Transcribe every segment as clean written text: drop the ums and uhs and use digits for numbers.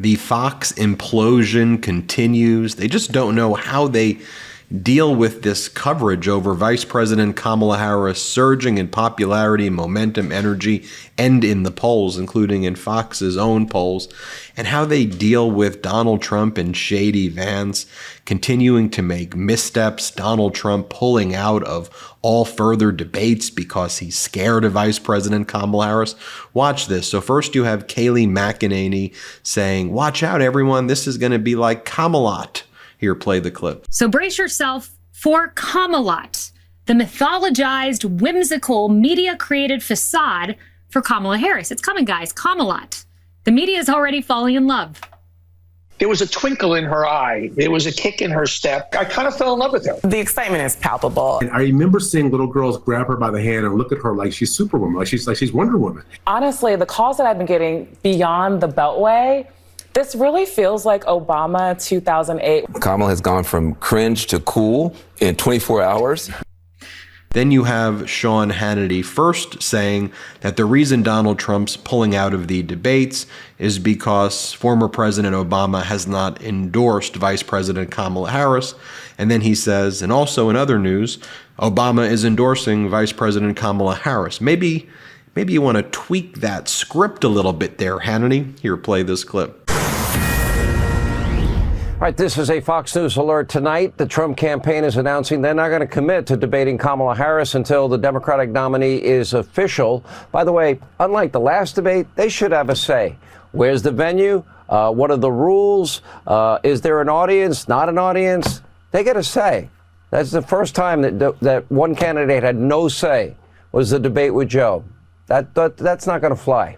The Fox implosion continues. They just don't know how they deal with this coverage over Vice President Kamala Harris surging in popularity, momentum, energy, and in the polls, including in Fox's own polls, and how they deal with Donald Trump and JD Vance continuing to make missteps, Donald Trump pulling out of all further debates because he's scared of Vice President Kamala Harris. Watch this. So first you have Kayleigh McEnany saying, "Watch out, everyone. This is going to be like Camelot." Here, play the clip. So brace yourself for Camelot, the mythologized, whimsical, media-created facade for Kamala Harris. It's coming, guys. Camelot. The media is already falling in love. There was a twinkle in her eye. There was a kick in her step. I kind of fell in love with her. The excitement is palpable. And I remember seeing little girls grab her by the hand and look at her like she's Superwoman, like she's Wonder Woman. Honestly, the calls that I've been getting beyond the Beltway, this really feels like Obama 2008. Kamala has gone from cringe to cool in 24 hours. Then you have Sean Hannity first saying that the reason Donald Trump's pulling out of the debates is because former President Obama has not endorsed Vice President Kamala Harris. And then he says, and also in other news, Obama is endorsing Vice President Kamala Harris. Maybe you want to tweak that script a little bit there, Hannity. Here, play this clip. All right, this is a Fox News alert tonight. The Trump campaign is announcing they're not going to commit to debating Kamala Harris until the Democratic nominee is official. By the way, unlike the last debate, they should have a say. Where's the venue? What are the rules? Is there an audience? Not an audience? They get a say. That's the first time that one candidate had no say, was the debate with Joe. That's not going to fly.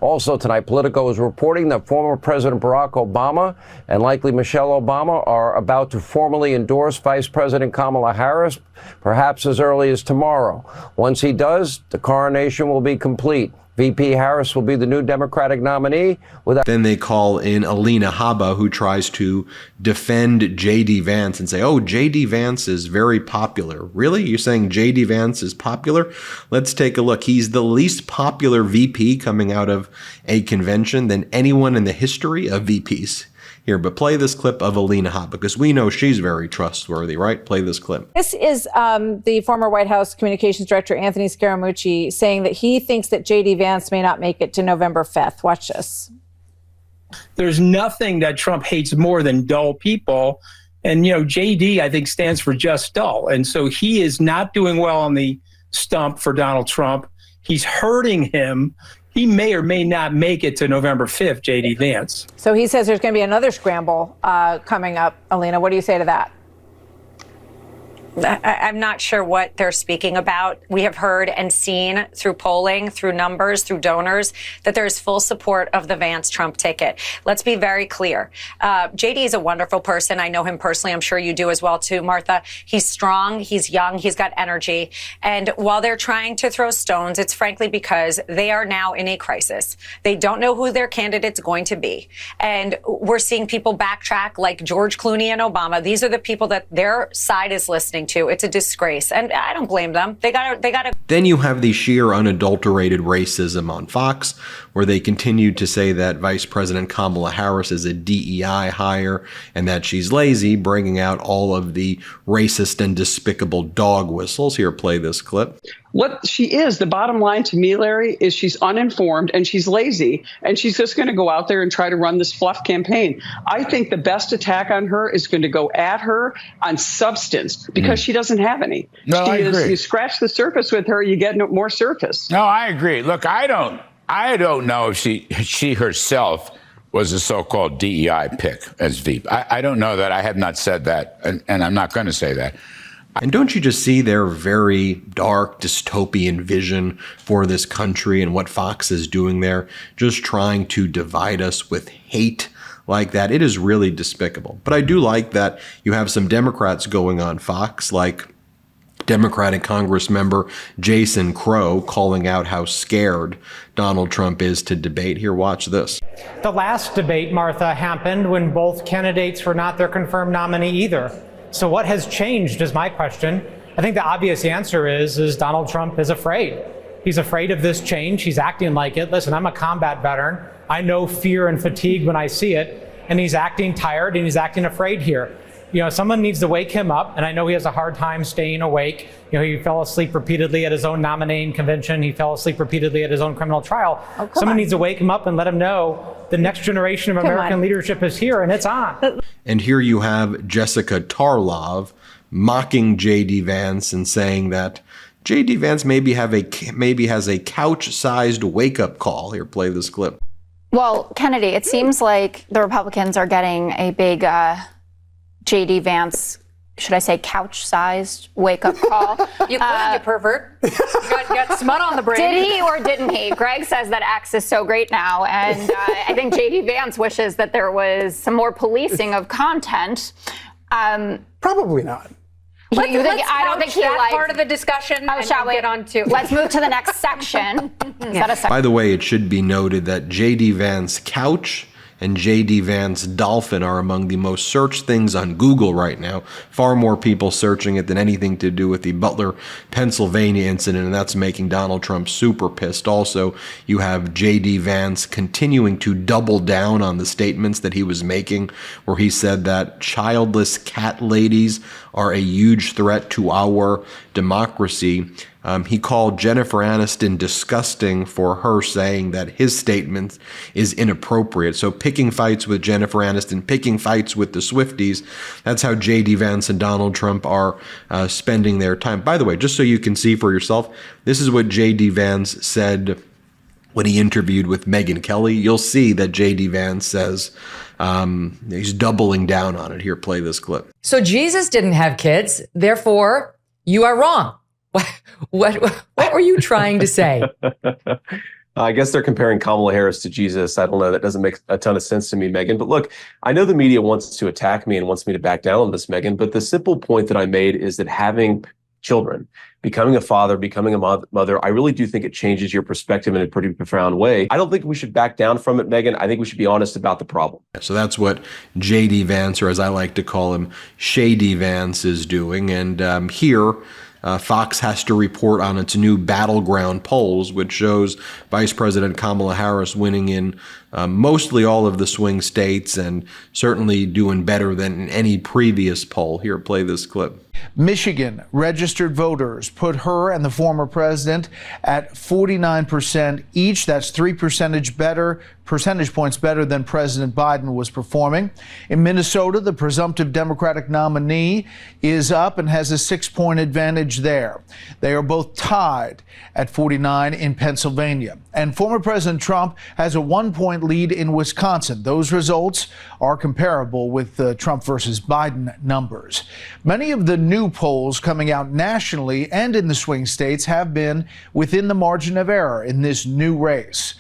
Also tonight, Politico is reporting that former President Barack Obama and likely Michelle Obama are about to formally endorse Vice President Kamala Harris, perhaps as early as tomorrow. Once he does, the coronation will be complete. VP Harris will be the new Democratic nominee. Then they call in Alina Habba, who tries to defend JD Vance and say, oh, JD Vance is very popular. Really? You're saying JD Vance is popular? Let's take a look. He's the least popular VP coming out of a convention than anyone in the history of VPs. Here, but play this clip of Alina Habba, because we know she's very trustworthy, right? Play this clip. This is the former White House Communications Director, Anthony Scaramucci, saying that he thinks that JD Vance may not make it to November 5th. Watch this. There's nothing that Trump hates more than dull people. And, JD, I think, stands for just dull. And so he is not doing well on the stump for Donald Trump. He's hurting him. He may or may not make it to November 5th, JD Vance. So he says there's going to be another scramble coming up. Alina, what do you say to that? I'm not sure what they're speaking about. We have heard and seen through polling, through numbers, through donors, that there's full support of the Vance-Trump ticket. Let's be very clear. JD is a wonderful person. I know him personally. I'm sure you do as well, too, Martha. He's strong. He's young. He's got energy. And while they're trying to throw stones, it's frankly because they are now in a crisis. They don't know who their candidate's going to be. And we're seeing people backtrack like George Clooney and Obama. These are the people that their side is listening to. It's a disgrace, and I don't blame them. They got to. Then you have the sheer unadulterated racism on Fox, where they continue to say that Vice President Kamala Harris is a DEI hire and that she's lazy, bringing out all of the racist and despicable dog whistles. Here, play this clip. What she is, the bottom line to me, Larry, is she's uninformed and she's lazy, and she's just going to go out there and try to run this fluff campaign. I think the best attack on her is going to go at her on substance, because she doesn't have any. No, I agree. You scratch the surface with her, you get more surface. No, I agree. Look, I don't know if she herself was a so-called DEI pick as VP. I don't know that. I have not said that, and I'm not going to say that. And don't you just see their very dark dystopian vision for this country and what Fox is doing there? Just trying to divide us with hate like that. It is really despicable. But I do like that you have some Democrats going on Fox, like Democratic Congress member Jason Crow, calling out how scared Donald Trump is to debate. Here, watch this. The last debate, Martha, happened when both candidates were not their confirmed nominee either. So what has changed is my question. I think the obvious answer is Donald Trump is afraid. He's afraid of this change. He's acting like it. Listen, I'm a combat veteran. I know fear and fatigue when I see it. And he's acting tired and he's acting afraid here. Someone needs to wake him up. And I know he has a hard time staying awake. He fell asleep repeatedly at his own nominating convention. He fell asleep repeatedly at his own criminal trial. Someone needs to wake him up and let him know the next generation of American leadership is here and it's on. And here you have Jessica Tarlov mocking JD Vance and saying that JD Vance maybe has a couch-sized wake-up call. Here, play this clip. Well, Kennedy, it seems like the Republicans are getting a big JD Vance, should I say couch-sized wake-up call. You pervert. You got smut on the brain. Did he or didn't he? Greg says that X is so great now, and I think JD Vance wishes that there was some more policing of content. Probably not. I don't think he likes part of the discussion. Oh, shall we get on to? Let's move to the next section. By the way, it should be noted that JD Vance couch and JD Vance dolphin are among the most searched things on Google right now. Far more people searching it than anything to do with the Butler, Pennsylvania incident, and that's making Donald Trump super pissed. Also, you have JD Vance continuing to double down on the statements that he was making, where he said that childless cat ladies are a huge threat to our democracy. He called Jennifer Aniston disgusting for her saying that his statement is inappropriate. So picking fights with Jennifer Aniston, picking fights with the Swifties, that's how JD Vance and Donald Trump are spending their time. By the way, just so you can see for yourself, this is what JD Vance said when he interviewed with Megyn Kelly. You'll see that JD Vance says he's doubling down on it. Here, play this clip. So Jesus didn't have kids, therefore you are wrong. What were you trying to say? I guess they're comparing Kamala Harris to Jesus. I don't know. That doesn't make a ton of sense to me, Megyn. But look, I know the media wants to attack me and wants me to back down on this, Megyn. But the simple point that I made is that having children, becoming a father, becoming a mother, I really do think it changes your perspective in a pretty profound way. I don't think we should back down from it, Megyn. I think we should be honest about the problem. So that's what JD Vance, or as I like to call him, Shady Vance, is doing. And here, Fox has to report on its new battleground polls, which shows Vice President Kamala Harris winning in mostly all of the swing states and certainly doing better than any previous poll. Here, play this clip. Michigan registered voters put her and the former president at 49% each. That's 3 percentage points better than President Biden was performing. In Minnesota, the presumptive Democratic nominee is up and has a 6-point advantage there. They are both tied at 49 in Pennsylvania. And former President Trump has a 1-point lead in Wisconsin. Those results are comparable with the Trump versus Biden numbers. Many of the new polls coming out nationally and in the swing states have been within the margin of error in this new race.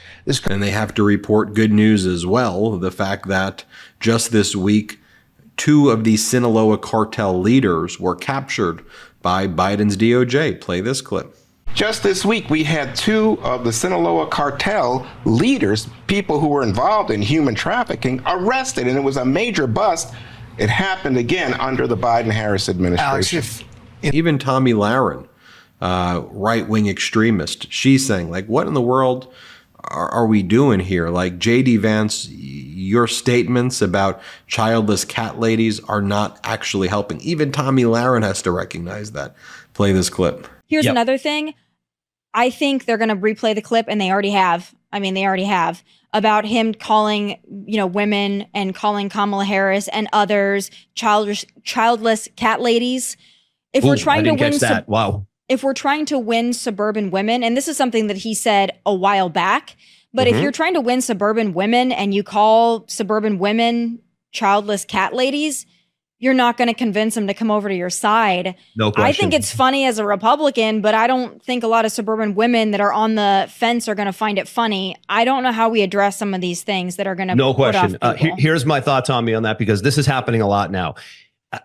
And they have to report good news as well. The fact that just this week, 2 of the Sinaloa cartel leaders were captured by Biden's DOJ. Play this clip. Just this week, we had 2 of the Sinaloa cartel leaders, people who were involved in human trafficking, arrested, and it was a major bust. It happened again under the Biden-Harris administration. Alex, even Tommy Lahren, right-wing extremist, she's saying, like, what in the world are we doing here? Like, JD Vance, your statements about childless cat ladies are not actually helping. Even Tommy Lahren has to recognize that. Play this clip. Here's another thing. I think they're going to replay the clip, and they already have. I mean, they already have, about him calling, women and calling Kamala Harris and others childless cat ladies. If we're trying to win that. Wow. If we're trying to win suburban women, and this is something that he said a while back, but if you're trying to win suburban women and you call suburban women childless cat ladies, you're not going to convince them to come over to your side. No question. I think it's funny as a Republican, but I don't think a lot of suburban women that are on the fence are going to find it funny. I don't know how we address some of these things that are going to No put question. off people. Here's my thoughts on me on that, because this is happening a lot now.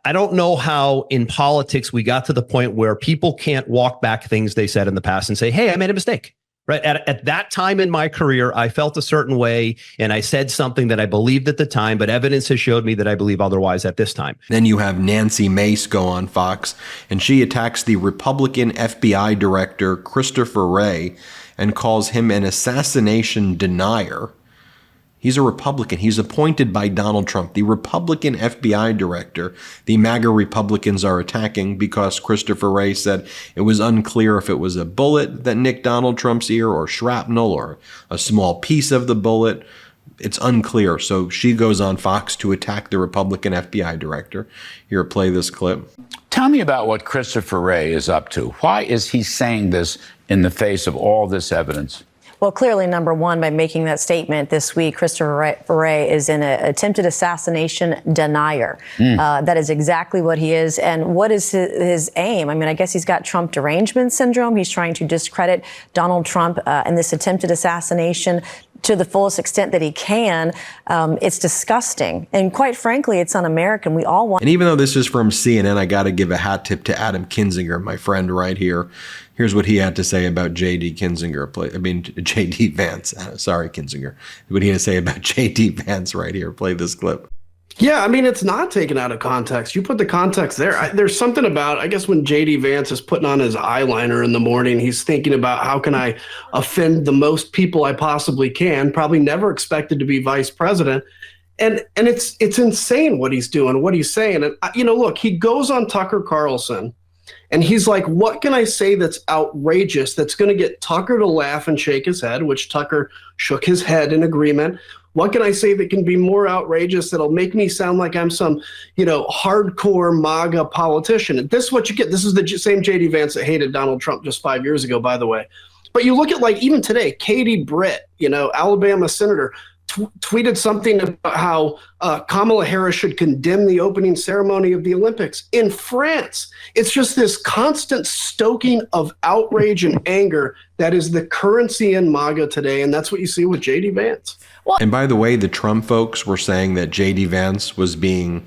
I don't know how in politics we got to the point where people can't walk back things they said in the past and say, hey, I made a mistake. Right. At that time in my career, I felt a certain way and I said something that I believed at the time, but evidence has showed me that I believe otherwise at this time. Then you have Nancy Mace go on Fox, and she attacks the Republican FBI director, Christopher Wray, and calls him an assassination denier. He's a Republican. He's appointed by Donald Trump. The Republican FBI director, the MAGA Republicans are attacking because Christopher Wray said it was unclear if it was a bullet that nicked Donald Trump's ear or shrapnel or a small piece of the bullet. It's unclear. So she goes on Fox to attack the Republican FBI director. Here, play this clip. Tell me about what Christopher Wray is up to. Why is he saying this in the face of all this evidence? Well, clearly, number one, by making that statement this week, Christopher Wray is an attempted assassination denier. That is exactly what he is. And what is his aim? I mean, I guess he's got Trump derangement syndrome. He's trying to discredit Donald Trump and this attempted assassination to the fullest extent that he can. It's disgusting. And quite frankly, it's un-American. We all want. And even though this is from CNN, I got to give a hat tip to Adam Kinzinger, my friend right here. Here's what he had to say about JD Vance. Sorry, Kinzinger. What he had to say about JD Vance right here. Play this clip. Yeah, I mean, it's not taken out of context. You put the context there. There's something about, I guess, when JD Vance is putting on his eyeliner in the morning, he's thinking about how can I offend the most people I possibly can, probably never expected to be vice president. And it's insane what he's doing, what he's saying. And, look, he goes on Tucker Carlson and he's like, what can I say that's outrageous, that's going to get Tucker to laugh and shake his head, which Tucker shook his head in agreement. What can I say that can be more outrageous that'll make me sound like I'm some, hardcore MAGA politician? And this is what you get. This is the same JD Vance that hated Donald Trump just 5 years ago, by the way. But you look at, even today, Katie Britt, Alabama senator, tweeted something about how Kamala Harris should condemn the opening ceremony of the Olympics in France. It's just this constant stoking of outrage and anger that is the currency in MAGA today, and that's what you see with JD Vance. And by the way, the Trump folks were saying that JD Vance was being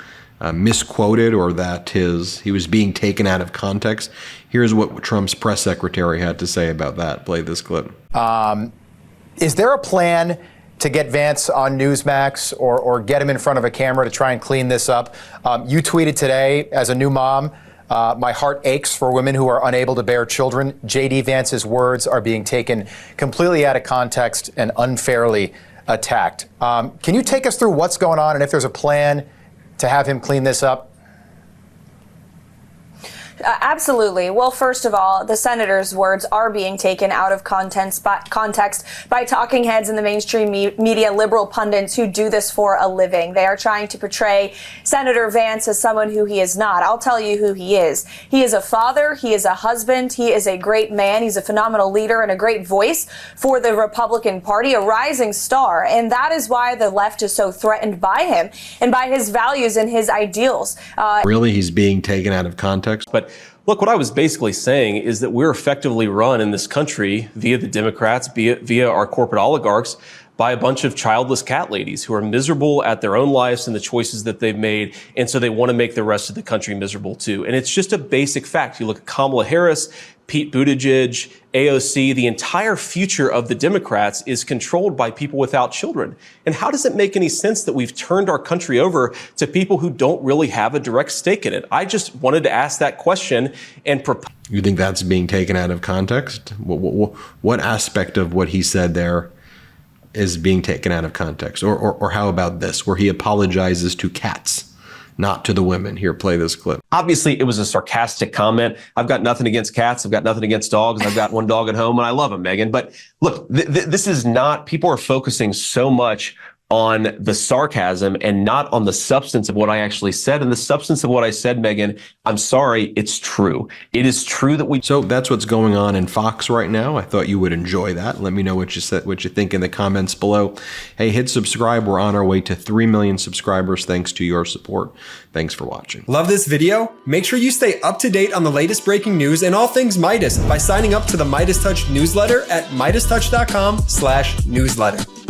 misquoted or that he was being taken out of context. Here's what Trump's press secretary had to say about that. Play this clip. Is there a plan to get Vance on Newsmax or get him in front of a camera to try and clean this up? You tweeted today, as a new mom, my heart aches for women who are unable to bear children. JD Vance's words are being taken completely out of context and unfairly attacked. Can you take us through what's going on and if there's a plan to have him clean this up? Absolutely. Well, first of all, the senator's words are being taken out of context by talking heads in the mainstream media, liberal pundits who do this for a living. They are trying to portray Senator Vance as someone who he is not. I'll tell you who he is. He is a father. He is a husband. He is a great man. He's a phenomenal leader and a great voice for the Republican Party, a rising star. And that is why the left is so threatened by him and by his values and his ideals. Really, he's being taken out of context? But look, what I was basically saying is that we're effectively run in this country via the Democrats, via our corporate oligarchs, by a bunch of childless cat ladies who are miserable at their own lives and the choices that they've made. And so they want to make the rest of the country miserable too. And it's just a basic fact. You look at Kamala Harris, Pete Buttigieg, AOC, the entire future of the Democrats is controlled by people without children. And how does it make any sense that we've turned our country over to people who don't really have a direct stake in it? I just wanted to ask that question and propose. You think that's being taken out of context? What aspect of what he said there is being taken out of context? Or how about this, where he apologizes to cats, not to the women? Here, play this clip. Obviously, it was a sarcastic comment. I've got nothing against cats. I've got nothing against dogs. I've got one dog at home and I love him, Megyn. But look, this is not, people are focusing so much on the sarcasm and not on the substance of what I actually said. And the substance of what I said, Megyn, I'm sorry, it's true. It is true that we. So that's what's going on in Fox right now. I thought you would enjoy that. Let me know what you think in the comments below. Hey, hit subscribe. We're on our way to 3 million subscribers thanks to your support. Thanks for watching. Love this video? Make sure you stay up to date on the latest breaking news and all things Meidas by signing up to the MeidasTouch newsletter at MeidasTouch.com/newsletter.